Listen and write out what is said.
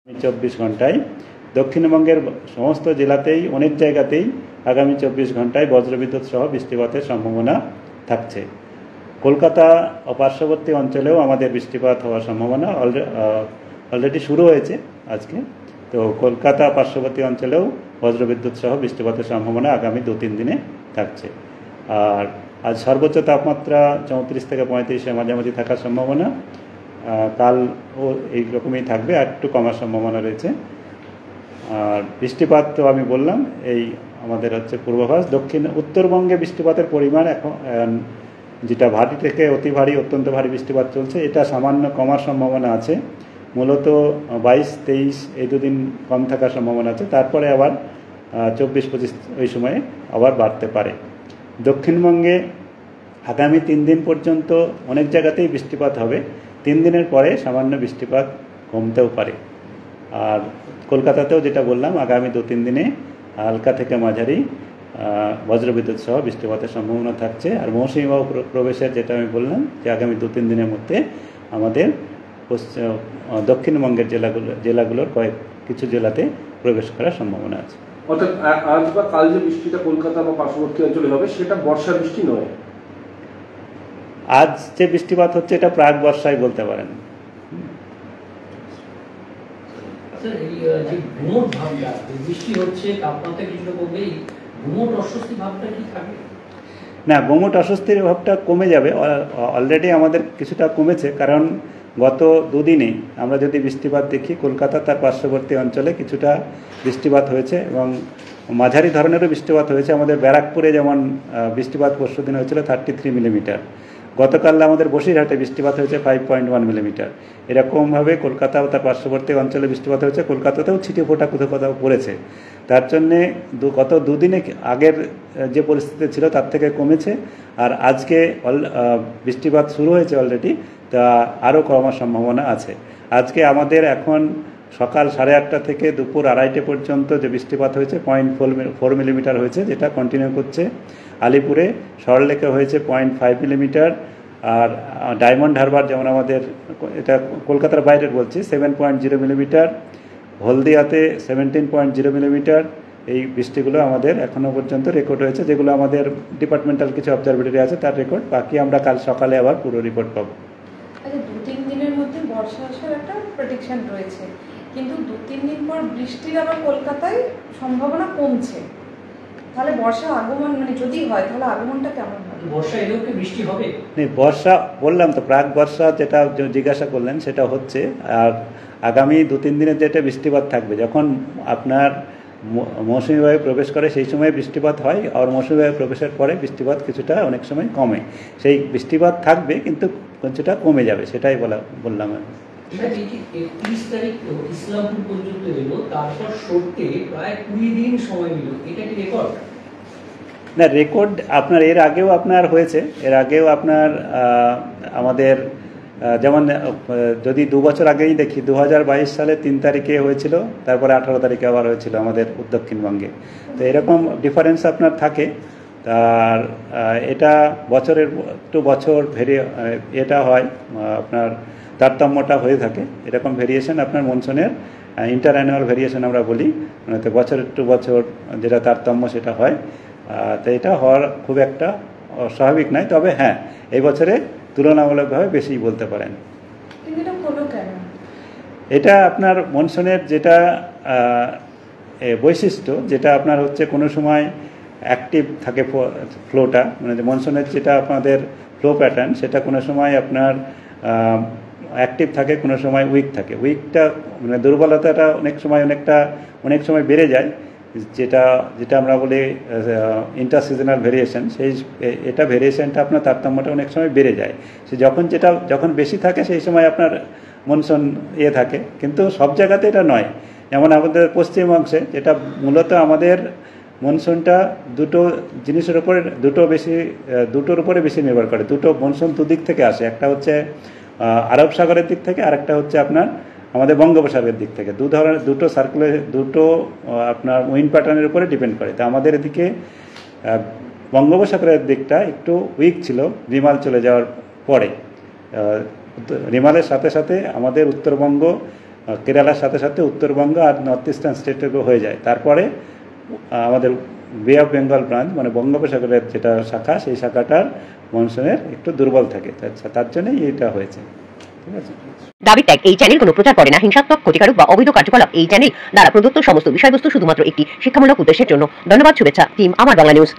24 ঘন্টায় দক্ষিণবঙ্গের সমস্ত জেলাতেই অনেক জায়গাতেই আগামী 24 ঘন্টায় বজ্রবিদ্যুৎ সহ বৃষ্টিপাতের সম্ভাবনা থাকছে। কলকাতা ও পার্শ্ববর্তী অঞ্চলেও আমাদের বৃষ্টিপাত হওয়ার সম্ভাবনা অলরেডি শুরু হয়েছে আজকে। তো কলকাতা পার্শ্ববর্তী অঞ্চলেও বজ্রবিদ্যুৎ সহ বৃষ্টিপাতের সম্ভাবনা আগামী 2-3 দিনে থাকছে। আর আজ সর্বোচ্চ তাপমাত্রা 34 থেকে 35-এর মাঝামাঝি থাকার সম্ভাবনা। কালও এইরকমই থাকবে, আর একটু কমার সম্ভাবনা রয়েছে। আর বৃষ্টিপাত তো আমি বললাম, এই আমাদের হচ্ছে পূর্বাভাস। উত্তরবঙ্গে বৃষ্টিপাতের পরিমাণ এখন যেটা ভারী থেকে অতি ভারী, অত্যন্ত ভারী বৃষ্টিপাত চলছে, এটা সামান্য কমার সম্ভাবনা আছে। মূলত 22-23 এই দুদিন কম থাকার সম্ভাবনা আছে, তারপরে আবার 24-25 ওই সময়ে আবার বাড়তে পারে। দক্ষিণবঙ্গে আগামী 3 দিন পর্যন্ত অনেক জায়গাতেই বৃষ্টিপাত হবে। 3 দিনের পরে সামান্য বৃষ্টিপাত কমতেও পারে। আর কলকাতাতেও যেটা বললাম, আগামী 2-3 দিনে হালকা থেকে মাঝারি বজ্রবিদ্যুৎ সহ বৃষ্টিপাতের সম্ভাবনা থাকছে। আর মৌসুমী বায়ু প্রবেশের যেটা আমি বললাম, যে আগামী 2-3 দিনের মধ্যে আমাদের দক্ষিণবঙ্গের জেলাগুলোর কিছু জেলাতে প্রবেশ করার সম্ভাবনা আছে। অর্থাৎ আজ বা কাল যে বৃষ্টিটা কলকাতা বা পার্শ্ববর্তী অঞ্চলে হবে, সেটা বর্ষা বৃষ্টি নয়। আজ যে বৃষ্টিপাত হচ্ছে এটা প্রাক বর্ষায় বলতে পারেন। না, গুমোট অস্বস্তির ভাবটা কমে যাবে। অলরেডি আমাদের কিছুটা কমেছে, কারণ গত 2 দিনে আমরা যদি বৃষ্টিপাত দেখি, কলকাতা তার পার্শ্ববর্তী অঞ্চলে কিছুটা বৃষ্টিপাত হয়েছে এবং মাঝারি ধরনেরও বৃষ্টিপাত হয়েছে। আমাদের ব্যারাকপুরে যেমন বৃষ্টিপাত পরশু দিন হয়েছিল 33 মিলিমিটার। গতকাল আমাদের বসিরহাটে বৃষ্টিপাত হয়েছে 5.1 মিলিমিটার। এরকমভাবে কলকাতা ও তার পার্শ্ববর্তী অঞ্চলে বৃষ্টিপাত হয়েছে। কলকাতাতেও ছিটে ফোটা কোথাও পড়েছে। তার জন্যে গত 2 দিনে আগের যে পরিস্থিতি ছিল তার থেকে কমেছে। আর আজকে বৃষ্টিপাত শুরু হয়েছে অলরেডি, তা আরও কমার সম্ভাবনা আছে। আজকে আমাদের এখন সকাল 8:30 থেকে দুপুর 2:30 পর্যন্ত যে বৃষ্টিপাত হয়েছে 0.4 মিলিমিটার হয়েছে, যেটা কন্টিনিউ করছে। আলিপুরে সরলরেখা হয়েছে 0.5 মিলিমিটার। আর ডায়মন্ড হারবার, যেমন আমাদের এটা কলকাতার বাইরের বলছি, 7.0 মিলিমিটার। হলদিয়াতে 17.0 মিলিমিটার। এই বৃষ্টিগুলো আমাদের এখনও পর্যন্ত রেকর্ড হয়েছে, যেগুলো আমাদের ডিপার্টমেন্টাল কিছু অবজারভেটরি আছে তার রেকর্ড। বাকি আমরা কাল সকালে আবার পুরো রিপোর্ট পাবো। আচ্ছা, 2-3 দিনের মধ্যে বর্ষা আসার একটা প্রেডিকশন রয়েছে, কিন্তু 2-3 দিন পর বৃষ্টির আবার কলকাতায় সম্ভাবনা কমছে। তাহলে বর্ষা আগমন, মানে যদি হয় তাহলে আগমনটা কেমন হবে? বর্ষা এলেও কি বৃষ্টি হবে? বর্ষা বললাম তো, প্রাক বর্ষা যেটা জিজ্ঞাসা করলেন সেটা হচ্ছে। আর আগামী 2-3 দিনের যেটা বৃষ্টিপাত থাকবে, যখন আপনার মৌসুমী বায়ু প্রবেশ করে সেই সময় বৃষ্টিপাত হয়, আর মৌসুমী বায়ু প্রবেশের পরে বৃষ্টিপাত কিছুটা অনেক সময় কমে। সেই বৃষ্টিপাত থাকবে কিন্তু কিছুটা কমে যাবে, সেটাই বললাম। 31 তারিখ ইসলামপুর পর্যন্ত এলো, তারপর সরতে প্রায় 20 দিন সময় নিল। এটা কি রেকর্ড? না, রেকর্ড আপনার এর আগেও আপনার হয়েছে। এর আগেও আপনার আমাদের যেমন যদি 2 বছর আগেই দেখি, 2022 সালে 3 তারিখে হয়েছিল, তারপরে 18 তারিখে আবার হয়েছিল আমাদের দক্ষিণবঙ্গে। তো এরকম ডিফারেন্স আপনার থাকে। আর এটা বছরের টু বছর এটা হয়, আপনার তারতম্যটা হয়ে থাকে। এরকম ভেরিয়েশন আপনার মনসুনের ইন্টার অ্যানুয়াল ভেরিয়েশন আমরা বলি, মানে বছরের টু বছর যেটা তারতম্য সেটা হয়। তো এটা হওয়ার খুব একটা স্বাভাবিক নয়, তবে হ্যাঁ, এই বছরে তুলনামূলকভাবে বেশি বলতে পারেন। এটা আপনার মনসুনের যেটা বৈশিষ্ট্য, যেটা আপনার হচ্ছে কোনো সময় অ্যাক্টিভ থাকে ফ্লোটা, মানে মনসুনের যেটা আপনাদের ফ্লো প্যাটার্ন, সেটা কোনো সময় আপনার অ্যাক্টিভ থাকে, কোনো সময় উইক থাকে। উইকটা মানে দুর্বলতাটা অনেক সময় বেড়ে যায়, যেটা আমরা বলি ইন্টার সিজনাল ভেরিয়েশন। এটা ভেরিয়েশনটা আপনার তারতম্যটা অনেক সময় বেড়ে যায়। যখন বেশি থাকে সেই সময় আপনার মনসুন থাকে, কিন্তু সব জায়গাতে এটা নয়। যেমন আমাদের পশ্চিম অংশে, যেটা মূলত আমাদের মনসুনটা দুটোর উপরে বেশি নির্ভর করে। দুটো মনসুন দুদিক থেকে আসে, একটা হচ্ছে আরব সাগরের দিক থেকে, আর একটা হচ্ছে আপনার আমাদের বঙ্গোপসাগরের দিক থেকে। দুটো আপনার উইন্ড প্যাটার্নের উপরে ডিপেন্ড করে। তো আমাদের এদিকে বঙ্গোপসাগরের দিকটা একটু উইক ছিল রিমাল চলে যাওয়ার পরে। রিমালের সাথে সাথে আমাদের উত্তরবঙ্গ কেরালার সাথে সাথে উত্তরবঙ্গ আর নর্থ ইস্টার্ন স্টেটেরও হয়ে যায়। তারপরে আমাদের বে অফ বেঙ্গল ব্রাঞ্চ মানে বঙ্গোপসাগরের যেটা শাখা, সেই শাখাটার মনসুনের একটু দুর্বল থাকে, তার জন্যই এটা হয়েছে। ঠিক আছে। দাবির ট্যাগ এই চ্যানেল কোনো প্রচার করে না হিংসাত্মক, ক্ষতিকারক বা অবৈধ কার্যকলাপ। এই চ্যানেল দ্বারা প্রদত্ত সমস্ত বিষয়বস্তু শুধুমাত্র একটি শিক্ষামূলক উদ্দেশ্যের জন্য। ধন্যবাদ। শুভেচ্ছা টিম আমার বাংলা নিউজ।